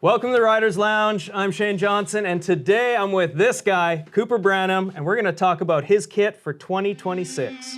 Welcome to the Riders Lounge. I'm Shane Johnson, and today I'm with this guy, Cooper Branham, and we're going to talk about his kit for 2026.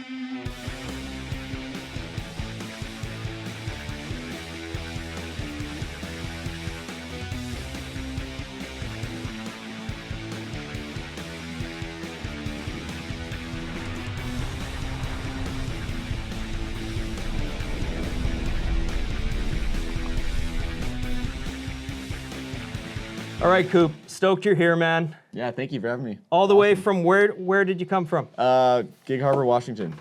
All right, Coop, stoked you're here, man. Yeah, thank you for having me. All the way from where did you come from? Gig Harbor, Washington.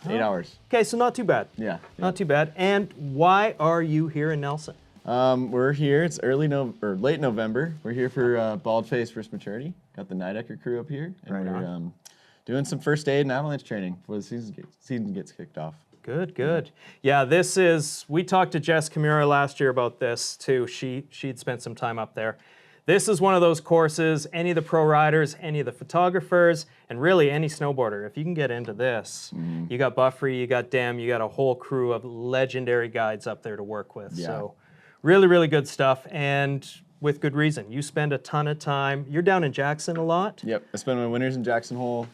8 hours. Okay, so not too bad. Yeah. Not too bad. And why are you here in Nelson? We're here. It's late November. We're here for Baldface First Maturity. Got the Nidecker crew up here, and we're doing some first aid and avalanche training before the season gets kicked off. Good, good. Yeah, this is. We talked to Jess Kimura last year about this too. She'd spent some time up there. This is one of those courses, any of the pro riders, any of the photographers, and really any snowboarder, if you can get into this, you got Buffery, you got Dem, you got a whole crew of legendary guides up there to work with. Yeah. So really, really good stuff, and with good reason. You spend a ton of time. You're down in Jackson a lot? Yep, I spend my winters in Jackson Hole.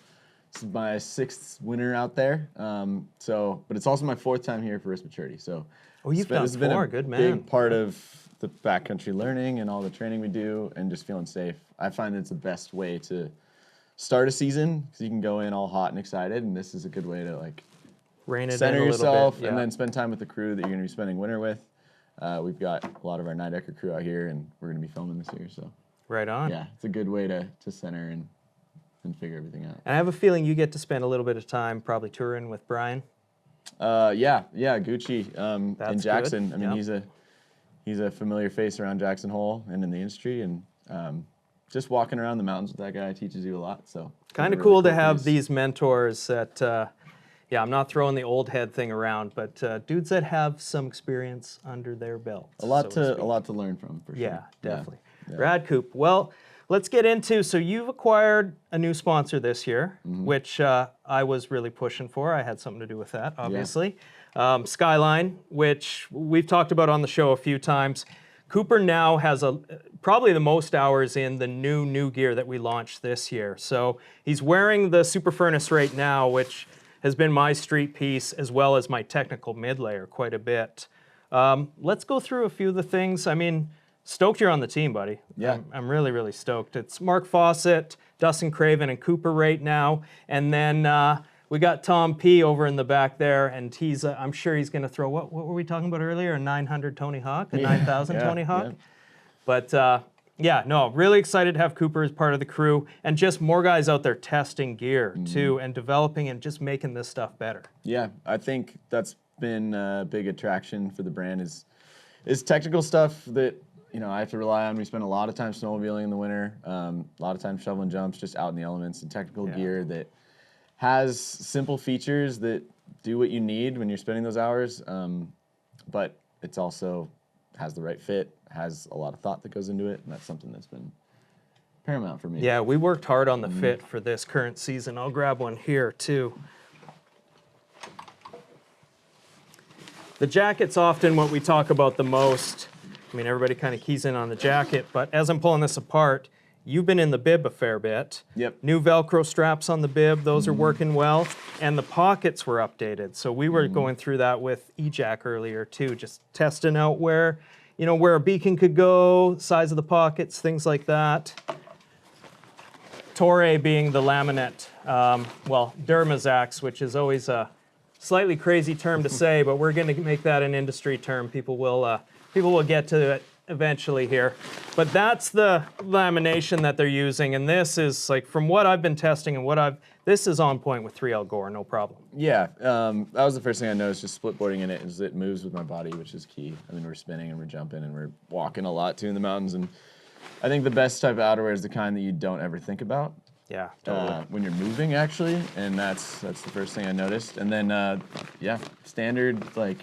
This is my 6th winter out there, but it's also my 4th time here for First Maturity. So you've done 4, good man. Big part of the backcountry learning and all the training we do and just feeling safe. I find it's the best way to start a season because you can go in all hot and excited, and this is a good way to like center yourself and then spend time with the crew that you're gonna be spending winter with. We've got a lot of our Nidecker crew out here, and we're gonna be filming this year, so. Right on. Yeah, it's a good way to center and figure everything out. And I have a feeling you get to spend a little bit of time probably touring with Brian. Yeah, Gucci in Jackson. Good. I mean, he's a familiar face around Jackson Hole and in the industry, and just walking around the mountains with that guy teaches you a lot. So kind of cool to have these mentors that, I'm not throwing the old head thing around, but dudes that have some experience under their belt. A lot to learn from, for sure. Yeah, definitely. Yeah. Rad Coop. Well, let's get into, so you've acquired a new sponsor this year, which I was really pushing for. I had something to do with that, obviously. Yeah. SkyLine, which we've talked about on the show a few times. Cooper now has probably the most hours in the new gear that we launched this year. So he's wearing the Super Furnace right now, which has been my street piece as well as my technical mid layer quite a bit. Let's go through a few of the things. I mean, stoked you're on the team, buddy. Yeah. I'm really, really stoked. It's Mark Fawcett, Dustin Craven, and Cooper right now. And then we got Tom P over in the back there, and he's, I'm sure he's going to throw, what were we talking about earlier? A 900 Tony Hawk, a 9,000 Tony Hawk? Yeah. But really excited to have Cooper as part of the crew, and just more guys out there testing gear too, and developing and just making this stuff better. Yeah, I think that's been a big attraction for the brand is technical stuff that, I have to rely on. We spend a lot of time snowmobiling in the winter, a lot of time shoveling jumps, just out in the elements, and technical gear that has simple features that do what you need when you're spending those hours, but it's also has the right fit, has a lot of thought that goes into it, and that's something that's been paramount for me. Yeah, we worked hard on the fit for this current season. I'll grab one here too. The jacket's often what we talk about the most. I mean, everybody kind of keys in on the jacket, but as I'm pulling this apart, you've been in the bib a fair bit. Yep. New Velcro straps on the bib, those are working well. And the pockets were updated. So we were going through that with eJack earlier too, just testing out where a beacon could go, size of the pockets, things like that. Torre being the laminate, Dermazax, which is always a slightly crazy term to say, but we're going to make that an industry term. People will get to it eventually here. But that's the lamination that they're using, and this is, like, from what I've been testing and this is on point with 3L Gore, no problem. Yeah, that was the first thing I noticed, just splitboarding in it, is it moves with my body, which is key. I mean, we're spinning and we're jumping and we're walking a lot too in the mountains, and I think the best type of outerwear is the kind that you don't ever think about. Yeah, totally. When you're moving, actually, and that's the first thing I noticed. And then, standard, like,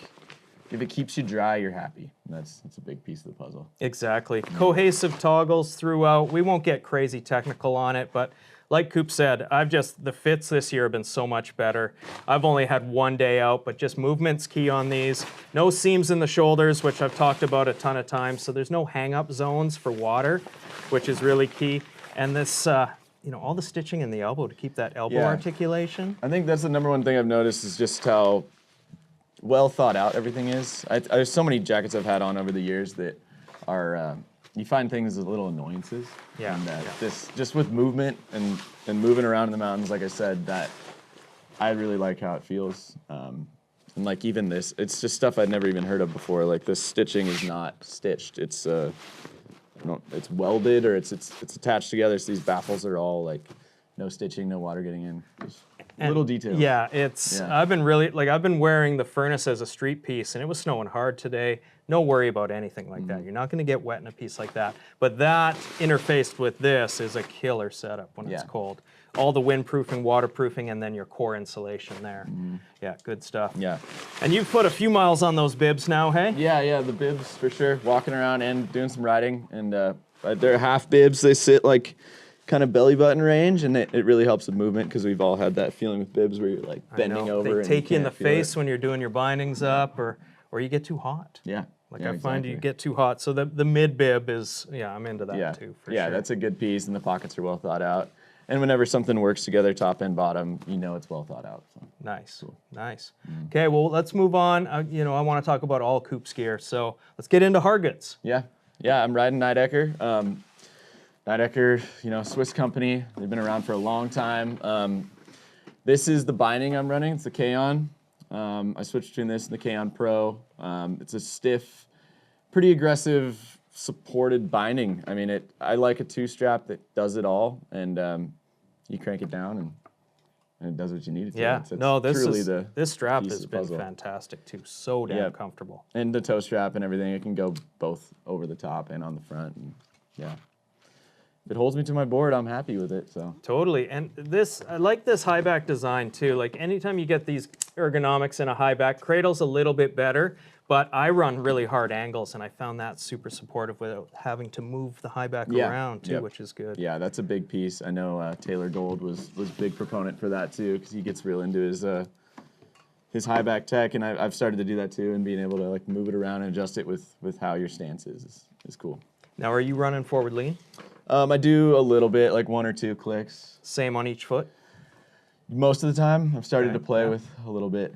if it keeps you dry, you're happy. That's a big piece of the puzzle. Exactly. Cohesive toggles throughout. We won't get crazy technical on it, but like Coop said, the fits this year have been so much better. I've only had one day out, but just movement's key on these. No seams in the shoulders, which I've talked about a ton of times, so there's no hang-up zones for water, which is really key. And this, all the stitching in the elbow to keep that elbow articulation. I think that's the number one thing I've noticed is just how well thought out everything is. There's so many jackets I've had on over the years that are, you find things as little annoyances. Yeah. And just with movement and moving around in the mountains, like I said, that I really like how it feels. And like even this, it's just stuff I'd never even heard of before. Like this stitching is not stitched. It's it's welded or it's attached together. So these baffles are all like no stitching, no water getting in. Just little details. Yeah, I've been wearing the furnace as a street piece, and it was snowing hard today. No worry about anything like that. You're not going to get wet in a piece like that. But that interfaced with this is a killer setup when it's cold. All the windproofing, waterproofing, and then your core insulation there. Yeah, good stuff. Yeah. And you've put a few miles on those bibs now, hey? Yeah, the bibs for sure. Walking around and doing some riding, and they're half bibs. They sit like kind of belly button range, and it really helps with movement because we've all had that feeling with bibs where you're like bending over. They take you in the face when you're doing your bindings up, or you get too hot. Yeah. I find you get too hot. So the mid bib is, I'm into that too, for sure. Yeah, that's a good piece, and the pockets are well thought out. And whenever something works together, top and bottom, it's well thought out. So. Nice, nice. Okay, well, let's move on. I want to talk about all Coop's gear. So let's get into hard goods. Yeah, I'm riding Nidecker. Nidecker, Swiss company. They've been around for a long time. This is the binding I'm running. It's the K-On. I switched between this and the K-On Pro. It's a stiff, pretty aggressive, supported binding. I mean, I like a two-strap that does it all, and you crank it down, and it does what you need it to. Yeah, this strap piece has of the been puzzle. fantastic too. So damn comfortable. And the toe strap and everything, it can go both over the top and on the front. And if it holds me to my board, I'm happy with it. So totally. And I like this high back design too. Like anytime you get these ergonomics in a high back, cradle's a little bit better, but I run really hard angles, and I found that super supportive without having to move the high back around too, which is good. Yeah, that's a big piece. I know Taylor Gold was a big proponent for that too, because he gets real into his high back tech, and I've started to do that too, and being able to like move it around and adjust it with how your stance is cool. Now, are you running forward lean? I do a little bit, like 1 or 2 clicks. Same on each foot? Most of the time, I've started to play with a little bit.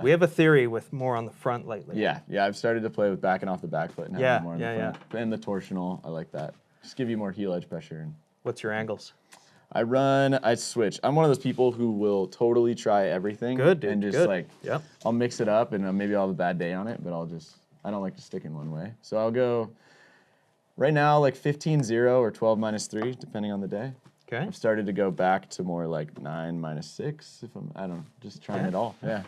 We have a theory with more on the front lately. Yeah, I've started to play with backing off the back foot and having more on the front. And the torsional, I like that. Just give you more heel edge pressure. What's your angles? I switch. I'm one of those people who will totally try everything. Good, dude, and just I'll mix it up, and maybe I'll have a bad day on it, but I don't like to stick in one way. So I'll go, right now, like 15-0 or 12-3, depending on the day. Okay. I've started to go back to more like 9-6 if just trying it all. Yeah.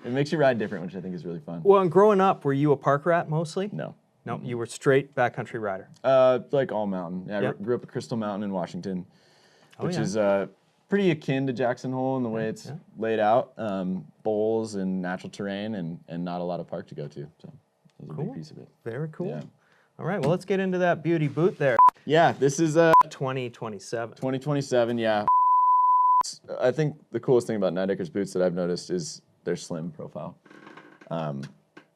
It makes you ride different, which I think is really fun. Well, and growing up, were you a park rat mostly? No. No, you were straight backcountry rider. Like all mountain. Yeah, I grew up at Crystal Mountain in Washington, which is pretty akin to Jackson Hole in the way it's laid out. Bowls and natural terrain and not a lot of park to go to. So that was a big piece of it. Very cool. Yeah. All right, well, let's get into that beauty boot there. Yeah, this is 2027. 2027, yeah. I think the coolest thing about Nidecker's boots that I've noticed is their slim profile.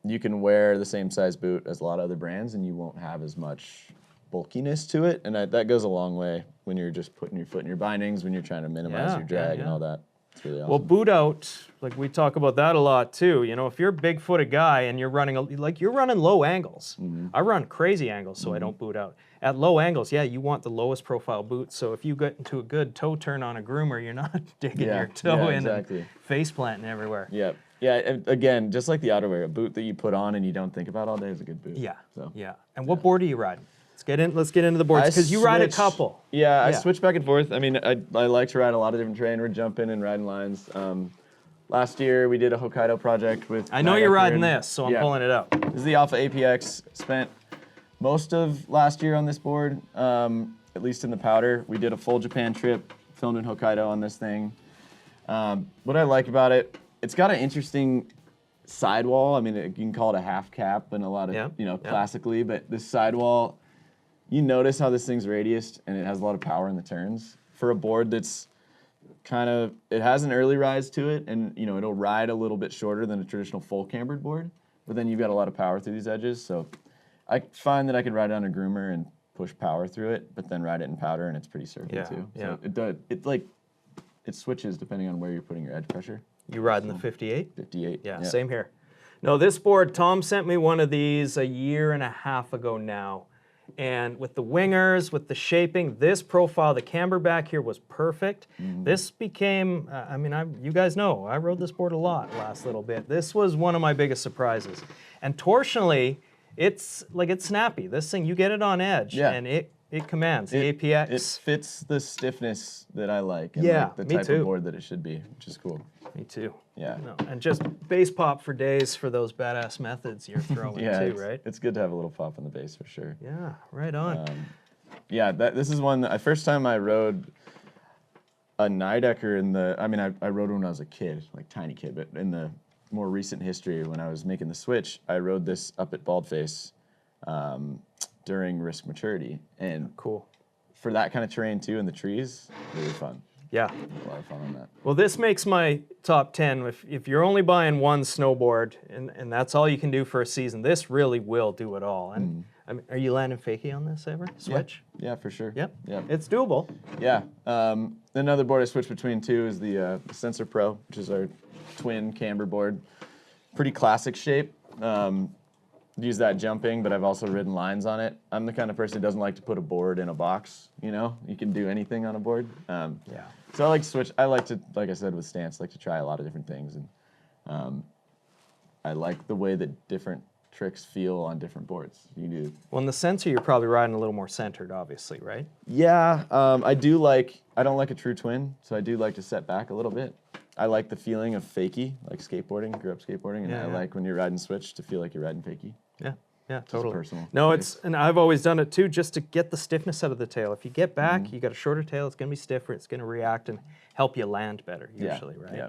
You can wear the same size boot as a lot of other brands, and you won't have as much bulkiness to it, and that goes a long way when you're just putting your foot in your bindings, when you're trying to minimize your drag and all that. It's really awesome. Well, boot out, like we talk about that a lot too. If you're a big-footed guy and you're running low angles. I run crazy angles, so I don't boot out. At low angles, you want the lowest profile boot. So if you get into a good toe turn on a groomer, you're not digging your toe in and face planting everywhere. Yep. Yeah, and again, just like the outerwear, a boot that you put on and you don't think about all day is a good boot. Yeah. So. Yeah. And what board are you riding? Let's get into the boards, because you ride a couple. Yeah, I switch back and forth. I mean, I like to ride a lot of different terrain. We're jumping and riding lines. Last year, we did a Hokkaido project with I know you're riding this, so I'm pulling it up. This is the Alpha APX. Spent most of last year on this board, at least in the powder. We did a full Japan trip, filmed in Hokkaido on this thing. What I like about it, it's got an interesting sidewall. I mean, you can call it a half cap and a lot of, classically, but this sidewall, you notice how this thing's radiused and it has a lot of power in the turns. for a board that's kind of, it has an early rise to it, and you know, it'll ride a little bit shorter than a traditional full cambered board, but then you've got a lot of power through these edges. So I find that I could ride it on a groomer and push power through it, but then ride it in powder, and it's pretty surfy too. So it switches depending on where you're putting your edge pressure. You riding the 58? 58. Yeah, same here. No, this board, Tom sent me one of these a year and a half ago now. And with the wingers, with the shaping, this profile, the camber back here was perfect. This became, I mean, you guys know, I rode this board a lot last little bit. This was one of my biggest surprises. And torsionally, it's snappy. This thing, you get it on edge, and it commands the APX. It fits the stiffness that I like, and like the me type too. of board that it should be, which is cool. Me too. Yeah. No, and just base pop for days for those badass methods you're throwing too, right? It's good to have a little pop on the base for sure. Yeah, right on. Yeah, this is one that first time I rode a Nidecker in the, I mean, I rode when I was a kid, like tiny kid, but in the more recent history when I was making the switch, I rode this up at Baldface during risk maturity. And cool. For that kind of terrain too, in the trees, really fun. Yeah. A lot of fun on that. Well, this makes my top 10. If you're only buying one snowboard and that's all you can do for a season, this really will do it all. And I mean, are you landing fakie on this ever? Switch? Yeah, for sure. Yep. Yep. It's doable. Yeah. Another board I switched between too is the Sensor Pro, which is our twin camber board. Pretty classic shape. Use that jumping, but I've also ridden lines on it. I'm the kind of person who doesn't like to put a board in a box, you know? You can do anything on a board. Yeah. So I like to switch. I like to, like I said with stance, like to try a lot of different things. And I like the way that different tricks feel on different boards. You do. Well, in the Sensor, you're probably riding a little more centered, obviously, right? Yeah, I don't like a true twin, so I do like to set back a little bit. I like the feeling of fakie, like skateboarding, grew up skateboarding, and I like when you're riding switch to feel like you're riding fakie. Yeah, yeah, totally. Personal. No, and I've always done it too, just to get the stiffness out of the tail. If you get back, you got a shorter tail, it's going to be stiffer, it's going to react and help you land better, usually, right? Yeah.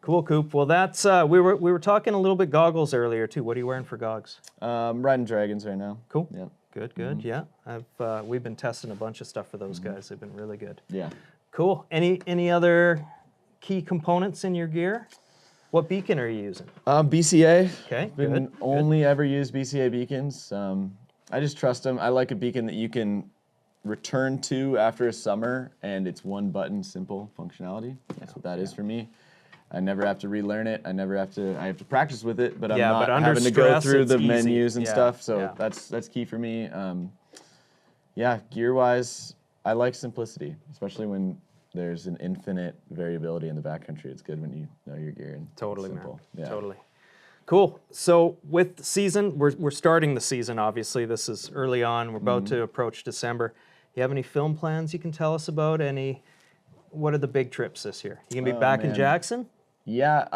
Cool, Coop. Well, that's we were talking a little bit goggles earlier too. What are you wearing for gogs? Riding dragons right now. Cool. Yeah. Good, good. Yeah, we've been testing a bunch of stuff for those guys. They've been really good. Yeah. Cool. Any other key components in your gear? What beacon are you using? BCA. Okay, Been only ever used BCA beacons. I just trust them. I like a beacon that you can return to after a summer, and it's one button, simple functionality. That's what that is for me. I never have to relearn it. I have to practice with it, but I'm not having to go through the menus and stuff. So that's key for me. Yeah, gear-wise, I like simplicity, especially when there's an infinite variability in the backcountry. It's good when you know your gear and totally, simple. Man. Yeah. Totally. Cool. So with the season, we're starting the season, obviously. This is early on. We're about to approach December. You have any film plans you can tell us about? What are the big trips this year? You gonna be back in Jackson? Yeah,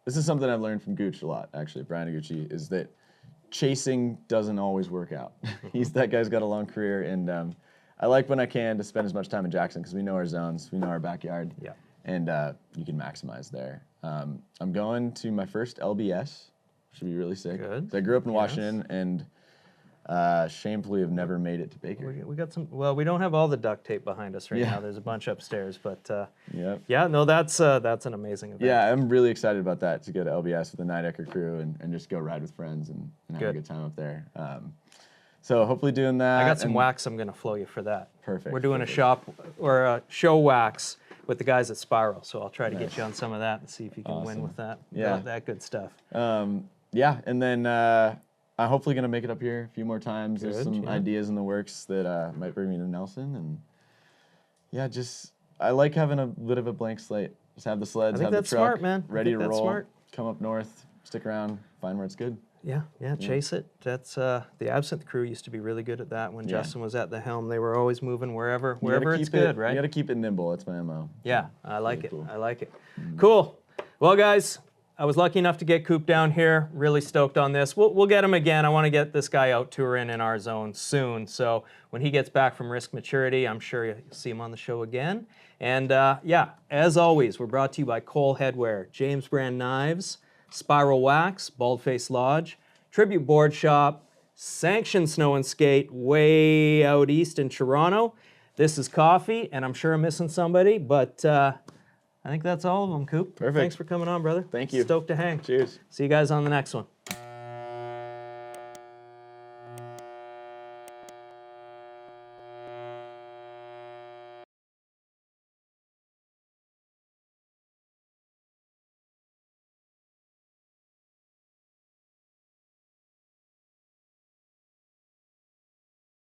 this is something I've learned from Gooch a lot, actually, Brian Gucci, is that chasing doesn't always work out. That guy's got a long career, and I like when I can to spend as much time in Jackson because we know our zones, we know our backyard, and you can maximize there. I'm going to my first LBS, should be really sick. Good. I grew up in Washington, and shamefully have never made it to Baker. We got some. Well, we don't have all the duct tape behind us right now. There's a bunch upstairs, but yeah, no, that's an amazing event. Yeah, I'm really excited about that, to go to LBS with the Nidecker crew and just go ride with friends and have a good time up there. So hopefully doing that. I got some wax I'm going to flow you for that. Perfect. We're doing a shop or a show wax with the guys at Spiral, so I'll try to get you on some of that and see if you can win with that. Yeah. That good stuff. Yeah, and then I'm hopefully going to make it up here a few more times. There's some ideas in the works that might bring me to Nelson. And yeah, I like having a bit of a blank slate. Just have the sleds, have the truck, smart, man. ready to roll, smart. come up north, stick around, find where it's good. Yeah, chase it. That's the Absinthe crew used to be really good at that when Justin was at the helm. They were always moving wherever it's good, right? You got to keep it nimble. That's my MO. Yeah, I like it. Cool. I like it. Cool. Well, guys, I was lucky enough to get Coop down here. Really stoked on this. We'll get him again. I want to get this guy out touring in our zone soon. So when he gets back from risk maturity, I'm sure you'll see him on the show again. And yeah, as always, we're brought to you by Cole Headwear, James Brand Knives, Spiral Wax, Baldface Lodge, Tribute Board Shop, Sanction Snow and Skate way out east in Toronto, This is coffee, and I'm sure I'm missing somebody, but I think that's all of them, Coop. Perfect. Thanks for coming on, brother. Thank you. Stoked to hang. Cheers. See you guys on the next one.